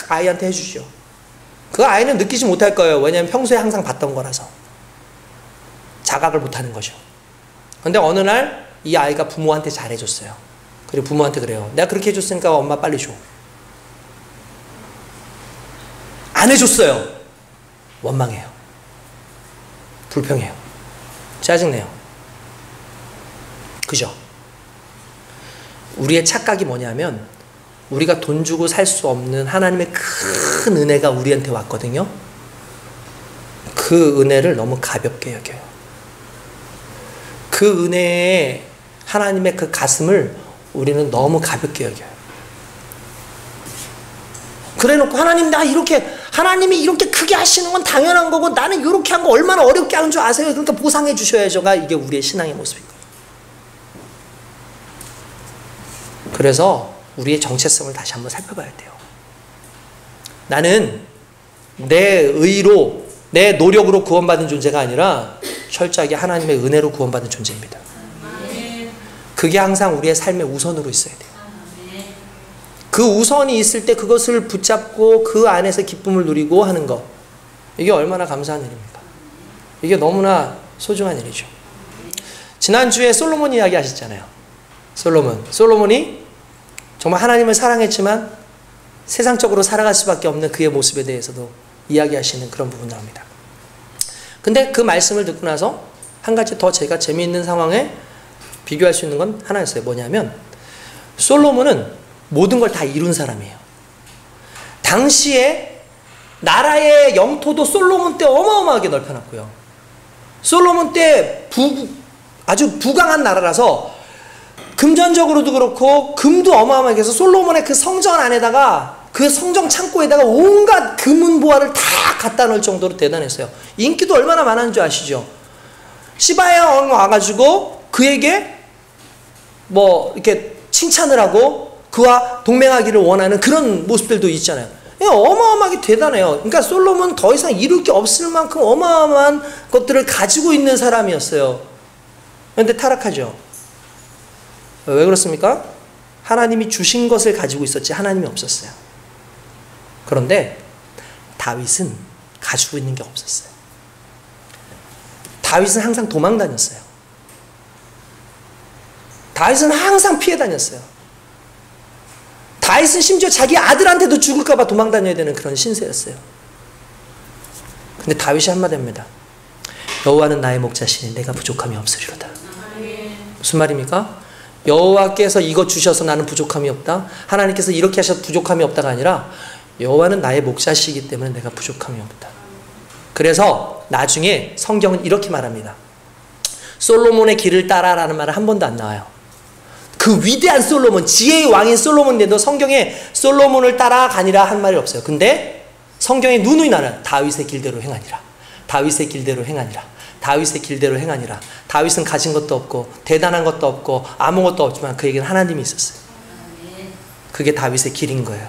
아이한테 해주시죠. 그 아이는 느끼지 못할 거예요. 왜냐하면 평소에 항상 봤던 거라서. 자각을 못하는 거죠. 근데 어느 날 이 아이가 부모한테 잘해줬어요. 그리고 부모한테 그래요. 내가 그렇게 해줬으니까 엄마 빨리 줘. 안 해줬어요. 원망해요. 불평해요. 짜증내요. 그죠? 우리의 착각이 뭐냐면 우리가 돈 주고 살 수 없는 하나님의 큰 은혜가 우리한테 왔거든요. 그 은혜를 너무 가볍게 여겨요. 그 은혜에 하나님의 그 가슴을 우리는 너무 가볍게 여겨요. 그래놓고 하나님이 이렇게 크게 하시는 건 당연한 거고 나는 이렇게 한 거 얼마나 어렵게 하는 줄 아세요? 그러니까 보상해 주셔야죠가 이게 우리의 신앙의 모습인 거예요. 그래서 우리의 정체성을 다시 한번 살펴봐야 돼요. 나는 내 의로 내 노력으로 구원받은 존재가 아니라 철저하게 하나님의 은혜로 구원받은 존재입니다. 그게 항상 우리의 삶의 우선으로 있어야 돼요. 그 우선이 있을 때 그것을 붙잡고 그 안에서 기쁨을 누리고 하는 것, 이게 얼마나 감사한 일입니까? 이게 너무나 소중한 일이죠. 지난주에 솔로몬 이야기 하셨잖아요. 솔로몬이 정말 하나님을 사랑했지만 세상적으로 살아갈 수밖에 없는 그의 모습에 대해서도 이야기하시는 그런 부분 나옵니다. 근데 그 말씀을 듣고 나서 한 가지 더 제가 재미있는 상황에 비교할 수 있는 건 하나였어요. 뭐냐면 솔로몬은 모든 걸 다 이룬 사람이에요. 당시에 나라의 영토도 솔로몬 때 어마어마하게 넓혀놨고요. 솔로몬 때 아주 부강한 나라라서 금전적으로도 그렇고 금도 어마어마하게 해서 솔로몬의 그 성전 안에다가 그 성정 창고에다가 온갖 금은보화를 다 갖다 놓을 정도로 대단했어요. 인기도 얼마나 많았는 줄 아시죠? 시바의 왕 와가지고 그에게 뭐 이렇게 칭찬을 하고 그와 동맹하기를 원하는 그런 모습들도 있잖아요. 어마어마하게 대단해요. 그러니까 솔로몬은 더 이상 이룰 게 없을 만큼 어마어마한 것들을 가지고 있는 사람이었어요. 그런데 타락하죠. 왜 그렇습니까? 하나님이 주신 것을 가지고 있었지 하나님이 없었어요. 그런데 다윗은 가지고 있는 게 없었어요. 다윗은 항상 도망 다녔어요. 다윗은 항상 피해 다녔어요. 다윗은 심지어 자기 아들한테도 죽을까 봐 도망 다녀야 되는 그런 신세였어요. 근데 다윗이 한마디 합니다. 여호와는 나의 목자시니 내가 부족함이 없으리로다. 무슨 말입니까? 여호와께서 이거 주셔서 나는 부족함이 없다. 하나님께서 이렇게 하셔서 부족함이 없다가 아니라 여호와는 나의 목자시기 때문에 내가 부족함이 없다. 그래서 나중에 성경은 이렇게 말합니다. 솔로몬의 길을 따라라는 말은 한 번도 안 나와요. 그 위대한 솔로몬, 지혜의 왕인 솔로몬인데도 성경에 솔로몬을 따라가니라 한 말이 없어요. 근데 성경에 누누이 나는 다윗의 길대로 행하니라. 다윗의 길대로 행하니라. 다윗의 길대로 행하니라. 다윗은 가진 것도 없고 대단한 것도 없고 아무것도 없지만 그에게는 하나님이 있었어요. 그게 다윗의 길인 거예요.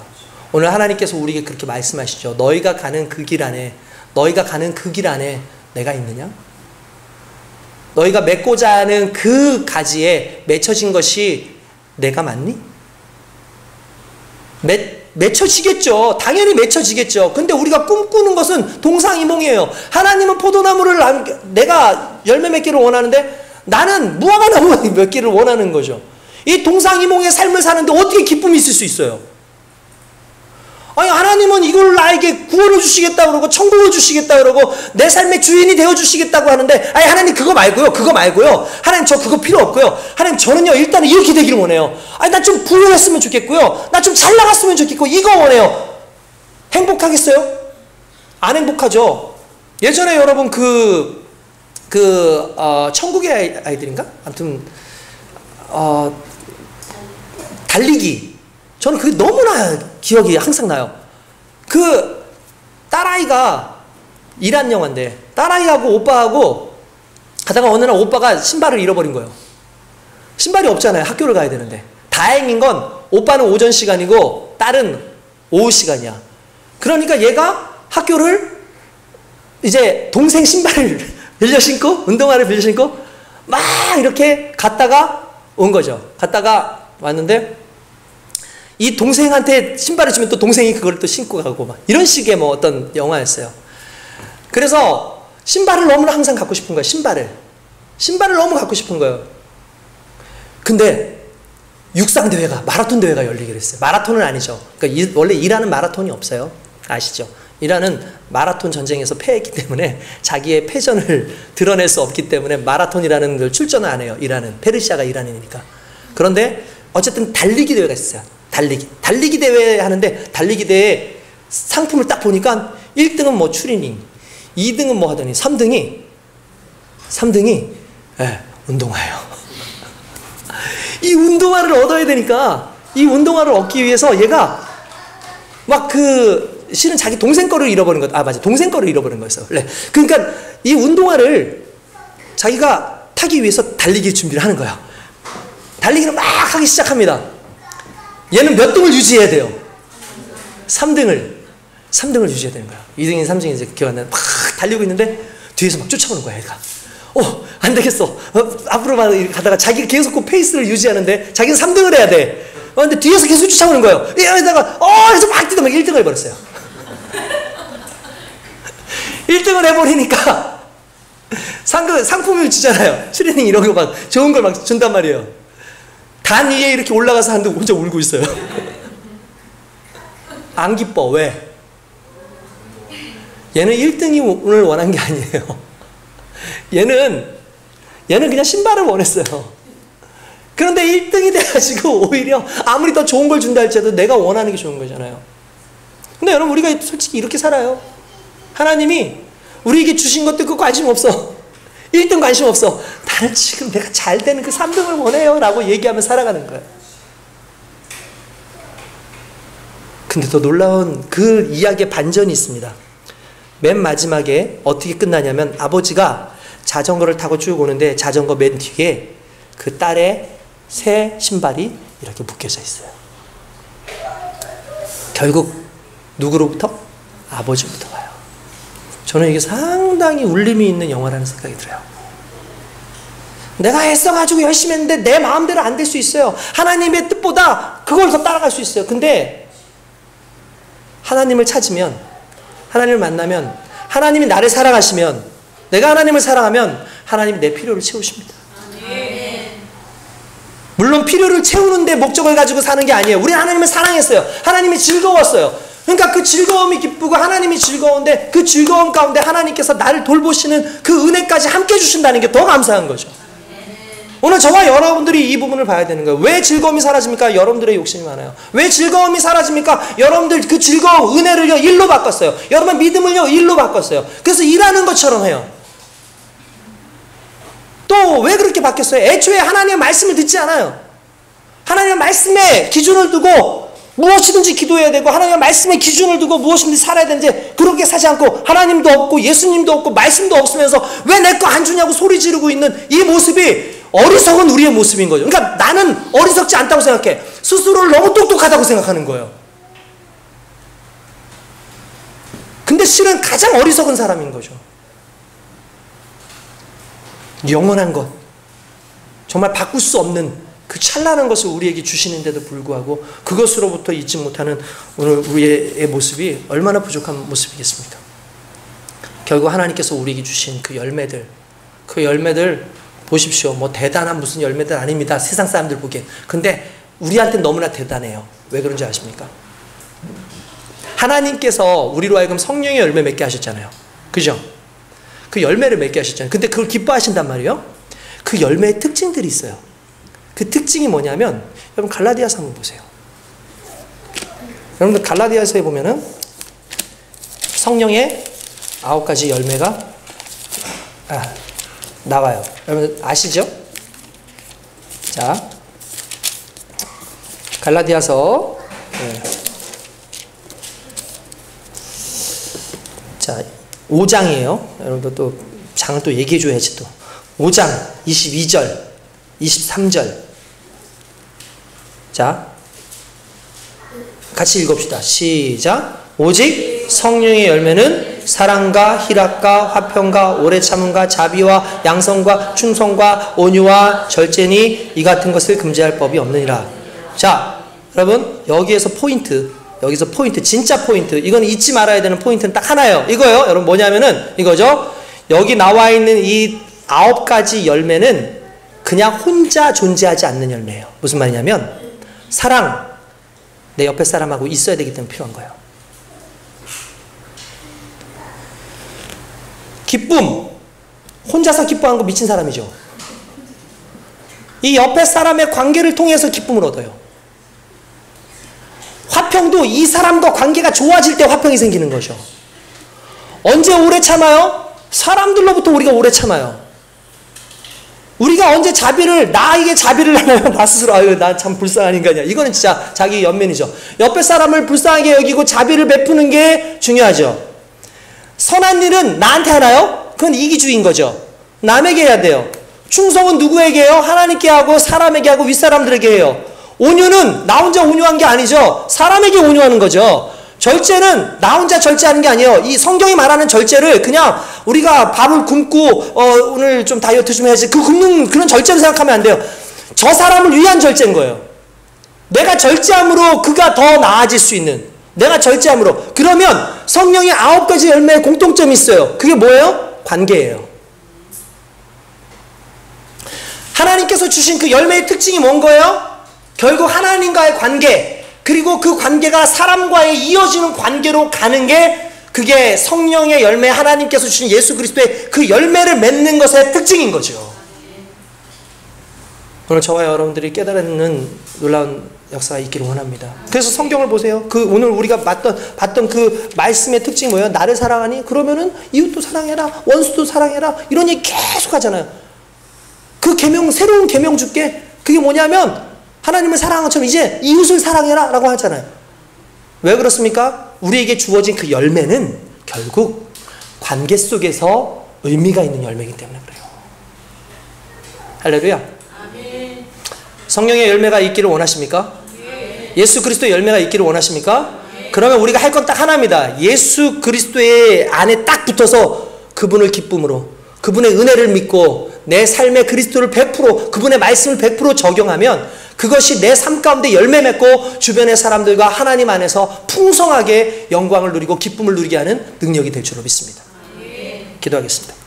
오늘 하나님께서 우리에게 그렇게 말씀하시죠. 너희가 가는 그 길 안에 내가 있느냐? 너희가 맺고자 하는 그 가지에 맺혀진 것이 내가 맞니? 맺혀지겠죠. 당연히 맺혀지겠죠. 근데 우리가 꿈꾸는 것은 동상이몽이에요. 하나님은 포도나무를 내가 열매 맺기를 원하는데 나는 무화과나무 맺기를 원하는 거죠. 이 동상이몽의 삶을 사는데 어떻게 기쁨이 있을 수 있어요? 아니 하나님은 이걸 나에게 구원을 주시겠다 그러고 천국을 주시겠다 그러고 내 삶의 주인이 되어 주시겠다고 하는데 아니 하나님 그거 말고요 하나님 저 그거 필요 없고요 하나님 저는요 일단은 이렇게 되기를 원해요. 아니 나 좀 부유했으면 좋겠고요 나 좀 잘 나갔으면 좋겠고 이거 원해요. 행복하겠어요? 안 행복하죠. 예전에 여러분 천국의 아이들인가? 아무튼 달리기 저는 그게 너무나 기억이 항상 나요. 그 딸아이가 이란 영화인데 딸아이하고 오빠하고 가다가 어느 날 오빠가 신발을 잃어버린 거예요. 신발이 없잖아요. 학교를 가야 되는데. 다행인 건 오빠는 오전 시간이고 딸은 오후 시간이야. 그러니까 얘가 학교를 이제 동생 신발을 빌려 신고 운동화를 빌려 신고 막 이렇게 갔다가 온 거죠. 갔다가 왔는데 이 동생한테 신발을 주면 또 동생이 그걸 또 신고 가고 막 이런 식의 뭐 어떤 영화였어요. 그래서 신발을 너무나 항상 갖고 싶은 거예요. 신발을 너무 갖고 싶은 거예요. 근데 육상 대회가 마라톤 대회가 열리기로 했어요. 마라톤은 아니죠. 그러니까 원래 일하는 마라톤이 없어요. 아시죠? 이란은 마라톤 전쟁에서 패했기 때문에 자기의 패전을 드러낼 수 없기 때문에 마라톤이라는 걸 출전을 안 해요. 이란은. 페르시아가 이란이니까. 그런데 어쨌든 달리기 대회가 있어요. 달리기 대회 하는데 달리기 대회 상품을 딱 보니까 1등은 뭐 추리닝, 2등은 뭐 하더니 3등이 운동화예요. 이 운동화를 얻어야 되니까 이 운동화를 얻기 위해서 얘가 막 실은 자기 동생 거를 잃어버린 것. 아, 맞아. 동생 거를 잃어버린 거였어. 네. 그러니까 이 운동화를 자기가 타기 위해서 달리기 준비를 하는 거야. 달리기를 막 하기 시작합니다. 얘는 몇 등을 유지해야 돼요? 3등을 유지해야 되는 거야. 2등인 3등이 이제 기억 안 나요. 막 달리고 있는데 뒤에서 막 쫓아오는 거야, 얘가. 안 되겠어. 앞으로만 가다가 자기가 계속 그 페이스를 유지하는데 자기는 3등을 해야 돼. 근데 뒤에서 계속 쫓아오는 거예요. 이러다가 그래서 막 뛰다 막 1등을 해버렸어요. 1등을 해버리니까 상품을 주잖아요. 트레이닝 이런 거 막 좋은 걸 막 준단 말이에요. 단 위에 이렇게 올라가서 하는데 혼자 울고 있어요. 안 기뻐. 왜? 얘는 1등을 원한 게 아니에요. 얘는 그냥 신발을 원했어요. 그런데 1등이 돼가지고 오히려 아무리 더 좋은 걸 준다 할지라도 내가 원하는 게 좋은 거잖아요. 근데 여러분, 우리가 솔직히 이렇게 살아요. 하나님이 우리에게 주신 것도 그 관심 없어. 1등 관심 없어. 나는 지금 내가 잘 되는 그 3등을 원해요 라고 얘기하며 살아가는 거예요. 근데 더 놀라운 그 이야기의 반전이 있습니다. 맨 마지막에 어떻게 끝나냐면 아버지가 자전거를 타고 쭉 오는데 자전거 맨 뒤에 그 딸의 새 신발이 이렇게 묶여져 있어요. 결국 누구로부터? 아버지부터 와요. 저는 이게 상당히 울림이 있는 영화라는 생각이 들어요. 내가 애써가지고 열심히 했는데 내 마음대로 안 될 수 있어요. 하나님의 뜻보다 그걸 더 따라갈 수 있어요. 근데 하나님을 찾으면, 하나님을 만나면, 하나님이 나를 사랑하시면, 내가 하나님을 사랑하면 하나님이 내 필요를 채우십니다. 물론 필요를 채우는데 목적을 가지고 사는 게 아니에요. 우리는 하나님을 사랑했어요. 하나님이 즐거웠어요. 그러니까 그 즐거움이 기쁘고 하나님이 즐거운데 그 즐거움 가운데 하나님께서 나를 돌보시는 그 은혜까지 함께 주신다는 게 더 감사한 거죠. 오늘 저와 여러분들이 이 부분을 봐야 되는 거예요. 왜 즐거움이 사라집니까? 여러분들의 욕심이 많아요. 왜 즐거움이 사라집니까? 여러분들 그 즐거움, 은혜를요, 일로 바꿨어요. 여러분 믿음을요, 일로 바꿨어요. 그래서 일하는 것처럼 해요. 또 왜 그렇게 바뀌었어요? 애초에 하나님의 말씀을 듣지 않아요. 하나님의 말씀에 기준을 두고 무엇이든지 기도해야 되고 하나님의 말씀에 기준을 두고 무엇이든지 살아야 되는데 그렇게 사지 않고 하나님도 없고 예수님도 없고 말씀도 없으면서 왜 내 거 안 주냐고 소리 지르고 있는 이 모습이 어리석은 우리의 모습인 거죠. 그러니까 나는 어리석지 않다고 생각해. 스스로를 너무 똑똑하다고 생각하는 거예요. 근데 실은 가장 어리석은 사람인 거죠. 영원한 것, 정말 바꿀 수 없는 그 찬란한 것을 우리에게 주시는데도 불구하고 그것으로부터 잊지 못하는 오늘 우리의 모습이 얼마나 부족한 모습이겠습니까? 결국 하나님께서 우리에게 주신 그 열매들 보십시오. 뭐 대단한 무슨 열매들 아닙니다. 세상 사람들 보기엔. 근데 우리한테 너무나 대단해요. 왜 그런지 아십니까? 하나님께서 우리로 하여금 성령의 열매 맺게 하셨잖아요. 그죠? 그 열매를 맺게 하셨잖아요. 근데 그걸 기뻐하신단 말이에요. 그 열매의 특징들이 있어요. 그 특징이 뭐냐면 여러분 갈라디아서 한번 보세요. 여러분들 갈라디아서에 보면은 성령의 9가지 열매가 나와요. 여러분 아시죠? 자, 갈라디아서 자 5장이에요. 여러분들 또 장은 또 얘기해 줘야지 또. 5장 22절 23절 자 같이 읽읍시다. 시작. 오직 성령의 열매는 사랑과 희락과 화평과 오래 참음과 자비와 양성과 충성과 온유와 절제니 이 같은 것을 금지할 법이 없느니라. 자 여러분 여기서 포인트 진짜 포인트, 이건 잊지 말아야 되는 포인트는 딱 하나예요. 이거요. 여러분 뭐냐면은 이거죠. 여기 나와 있는 이 9가지 열매는 그냥 혼자 존재하지 않는 열매예요. 무슨 말이냐면 사랑, 내 옆에 사람하고 있어야 되기 때문에 필요한 거예요. 기쁨. 혼자서 기뻐하는 거 미친 사람이죠. 이 옆에 사람의 관계를 통해서 기쁨을 얻어요. 화평도 이 사람과 관계가 좋아질 때 화평이 생기는 거죠. 언제 오래 참아요? 사람들로부터 우리가 오래 참아요. 우리가 언제 나에게 자비를 하나요? 나 스스로, 아유, 나 참 불쌍한 인간이야. 이거는 진짜 자기 연면이죠. 옆에 사람을 불쌍하게 여기고 자비를 베푸는 게 중요하죠. 선한 일은 나한테 하나요? 그건 이기주의인 거죠. 남에게 해야 돼요. 충성은 누구에게 해요? 하나님께 하고 사람에게 하고 윗사람들에게 해요. 온유는 나 혼자 온유한 게 아니죠. 사람에게 온유하는 거죠. 절제는 나 혼자 절제하는 게 아니에요. 이 성경이 말하는 절제를 그냥 우리가 밥을 굶고 오늘 좀 다이어트 좀 해야지 그 굶는 그런 절제로 생각하면 안 돼요. 저 사람을 위한 절제인 거예요. 내가 절제함으로 그가 더 나아질 수 있는, 내가 절제함으로. 그러면 성령의 9가지 열매의 공통점이 있어요. 그게 뭐예요? 관계예요. 하나님께서 주신 그 열매의 특징이 뭔 거예요? 결국 하나님과의 관계, 그리고 그 관계가 사람과의 이어지는 관계로 가는 게 그게 성령의 열매, 하나님께서 주신 예수 그리스도의 그 열매를 맺는 것의 특징인 거죠. 오늘 저와 여러분들이 깨달는 놀라운 역사가 있기를 원합니다. 그래서 성경을 보세요. 그 오늘 우리가 봤던 그 말씀의 특징이 뭐예요? 나를 사랑하니? 그러면은 이웃도 사랑해라, 원수도 사랑해라, 이런 얘기 계속 하잖아요. 그 계명, 새로운 계명 줄게. 그게 뭐냐면 하나님을 사랑한 것처럼 이제 이웃을 사랑해라 라고 하잖아요. 왜 그렇습니까? 우리에게 주어진 그 열매는 결국 관계 속에서 의미가 있는 열매이기 때문에 그래요. 할렐루야. 아멘. 성령의 열매가 있기를 원하십니까? 네. 예수 그리스도의 열매가 있기를 원하십니까? 네. 그러면 우리가 할 건 딱 하나입니다. 예수 그리스도의 안에 딱 붙어서 그분을 기쁨으로, 그분의 은혜를 믿고 내 삶에 그리스도를 100%, 그분의 말씀을 100% 적용하면 그것이 내 삶 가운데 열매 맺고 주변의 사람들과 하나님 안에서 풍성하게 영광을 누리고 기쁨을 누리게 하는 능력이 될 줄로 믿습니다. 기도하겠습니다.